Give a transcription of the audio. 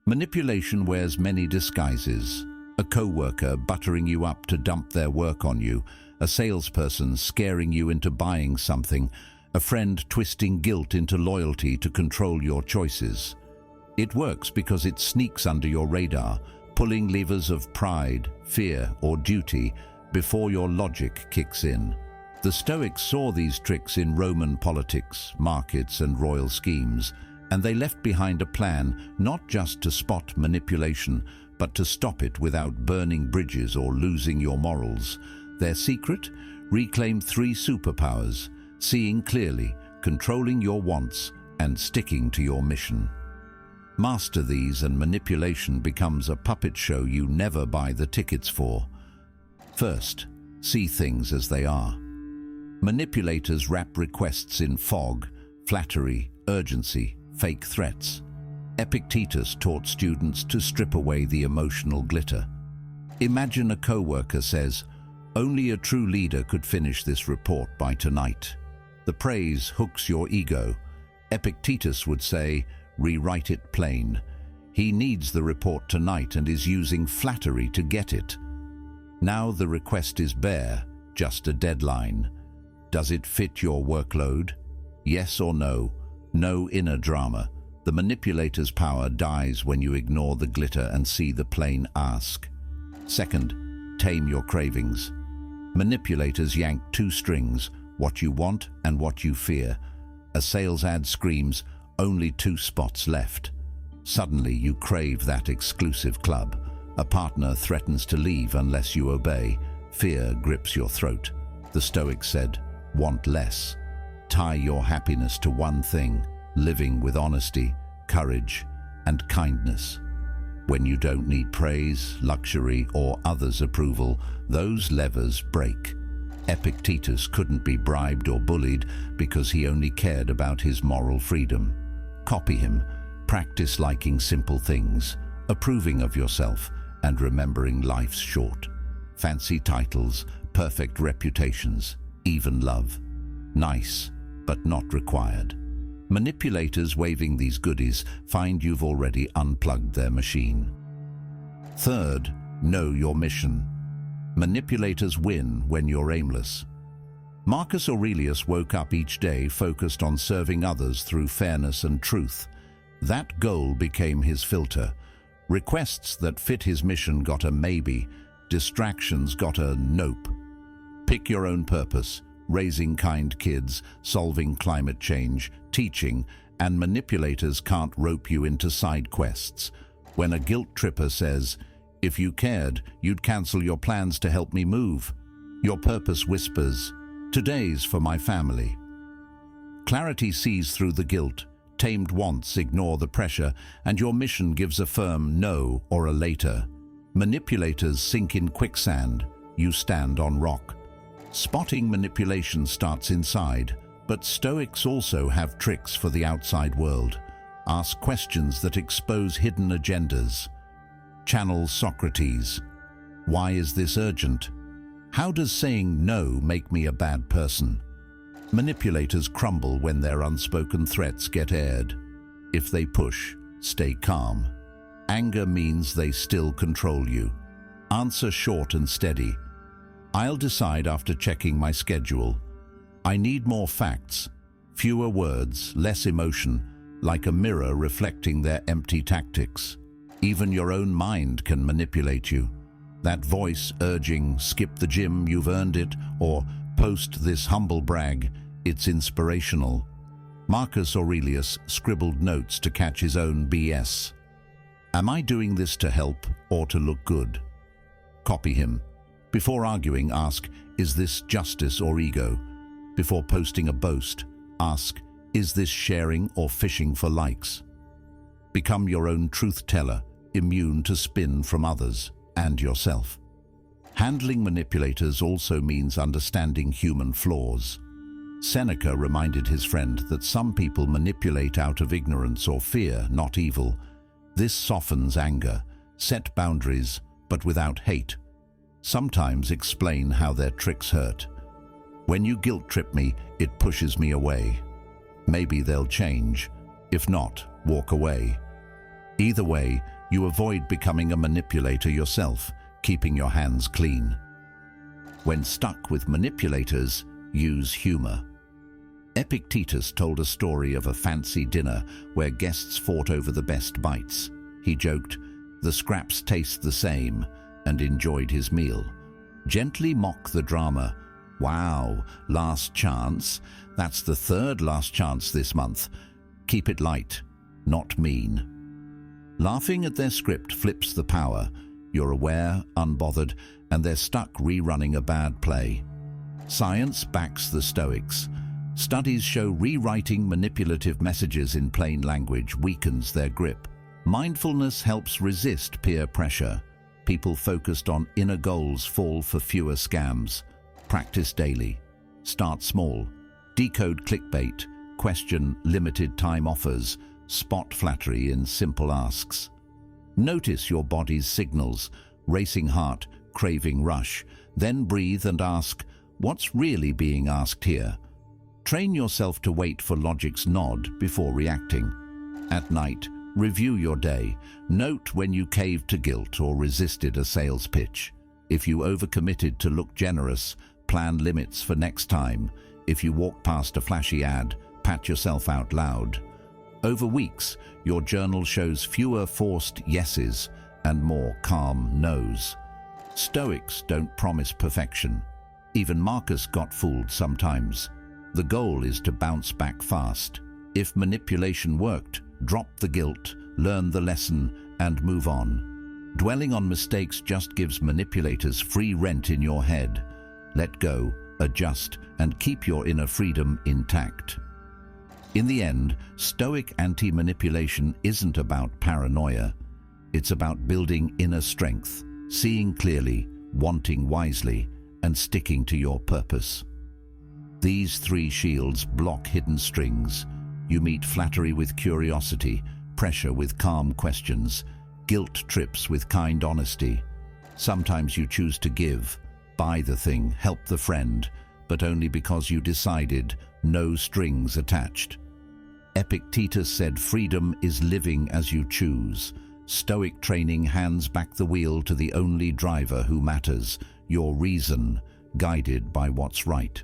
Manipulation wears many disguises. A co-worker buttering you up to dump their work on you, a salesperson scaring you into buying something, a friend twisting guilt into loyalty to control your choices. It works because it sneaks under your radar, pulling levers of pride, fear, or duty before your logic kicks in. The Stoics saw these tricks in Roman politics, markets, and royal schemes, and they left behind a plan not just to spot manipulation, but to stop it without burning bridges or losing your morals. Their secret? Reclaim 3 superpowers: seeing clearly, controlling your wants, and sticking to your mission. Master these and manipulation becomes a puppet show you never buy the tickets for. First, see things as they are. Manipulators wrap requests in fog, flattery, urgency, fake threats. Epictetus taught students to strip away the emotional glitter. Imagine a co-worker says, "Only a true leader could finish this report by tonight." The praise hooks your ego. Epictetus would say, "Rewrite it plain. He needs the report tonight and is using flattery to get it." Now the request is bare, just a deadline. Does it fit your workload? Yes or no? No inner drama. The manipulator's power dies when you ignore the glitter and see the plain ask. Second, tame your cravings. Manipulators yank 2 strings, what you want and what you fear. A sales ad screams, "Only 2 spots left." Suddenly you crave that exclusive club. A partner threatens to leave unless you obey. Fear grips your throat. The Stoics said, "Want less. Tie your happiness to one thing, living with honesty, courage, and kindness." When you don't need praise, luxury, or others' approval, those levers break. Epictetus couldn't be bribed or bullied because he only cared about his moral freedom. Copy him. Practice liking simple things, approving of yourself, and remembering life's short. Fancy titles, perfect reputations, even love. Nice, but not required. Manipulators waving these goodies find you've already unplugged their machine. Third, know your mission. Manipulators win when you're aimless. Marcus Aurelius woke up each day focused on serving others through fairness and truth. That goal became his filter. Requests that fit his mission got a maybe, distractions got a nope. Pick your own purpose: raising kind kids, solving climate change, teaching, and manipulators can't rope you into side quests. When a guilt tripper says, "If you cared, you'd cancel your plans to help me move," your purpose whispers, "Today's for my family." Clarity sees through the guilt, tamed wants ignore the pressure, and your mission gives a firm no or a later. Manipulators sink in quicksand, you stand on rock. Spotting manipulation starts inside, but Stoics also have tricks for the outside world. Ask questions that expose hidden agendas. Channel Socrates. Why is this urgent? How does saying no make me a bad person? Manipulators crumble when their unspoken threats get aired. If they push, stay calm. Anger means they still control you. Answer short and steady. "I'll decide after checking my schedule." I need more facts, fewer words, less emotion, like a mirror reflecting their empty tactics. Even your own mind can manipulate you. That voice urging, "Skip the gym, you've earned it," or "Post this humble brag, it's inspirational." Marcus Aurelius scribbled notes to catch his own BS. Am I doing this to help or to look good? Copy him. Before arguing, ask, is this justice or ego? Before posting a boast, ask, is this sharing or fishing for likes? Become your own truth teller, immune to spin from others and yourself. Handling manipulators also means understanding human flaws. Seneca reminded his friend that some people manipulate out of ignorance or fear, not evil. This softens anger. Set boundaries, but without hate. Sometimes explain how their tricks hurt. When you guilt trip me, it pushes me away. Maybe they'll change. If not, walk away. Either way, you avoid becoming a manipulator yourself, keeping your hands clean. When stuck with manipulators, use humor. Epictetus told a story of a fancy dinner where guests fought over the best bites. He joked, "The scraps taste the same," and enjoyed his meal. Gently mock the drama. "Wow, last chance? That's the third last chance this month. Keep it light, not mean." Laughing at their script flips the power. You're aware, unbothered, and they're stuck rerunning a bad play. Science backs the Stoics. Studies show rewriting manipulative messages in plain language weakens their grip. Mindfulness helps resist peer pressure. People focused on inner goals fall for fewer scams. Practice daily. Start small. Decode clickbait. Question limited time offers. Spot flattery in simple asks. Notice your body's signals. Racing heart, craving rush. Then breathe and ask, what's really being asked here? Train yourself to wait for logic's nod before reacting. At night, review your day. Note when you caved to guilt or resisted a sales pitch. If you overcommitted to look generous, plan limits for next time. If you walk past a flashy ad, pat yourself out loud. Over weeks, your journal shows fewer forced yeses and more calm no's. Stoics don't promise perfection. Even Marcus got fooled sometimes. The goal is to bounce back fast. If manipulation worked, drop the guilt, learn the lesson, and move on. Dwelling on mistakes just gives manipulators free rent in your head. Let go, adjust, and keep your inner freedom intact. In the end, Stoic anti-manipulation isn't about paranoia. It's about building inner strength, seeing clearly, wanting wisely, and sticking to your purpose. These three shields block hidden strings. You meet flattery with curiosity, pressure with calm questions, guilt trips with kind honesty. Sometimes you choose to give, buy the thing, help the friend, but only because you decided, no strings attached. Epictetus said freedom is living as you choose. Stoic training hands back the wheel to the only driver who matters, your reason, guided by what's right.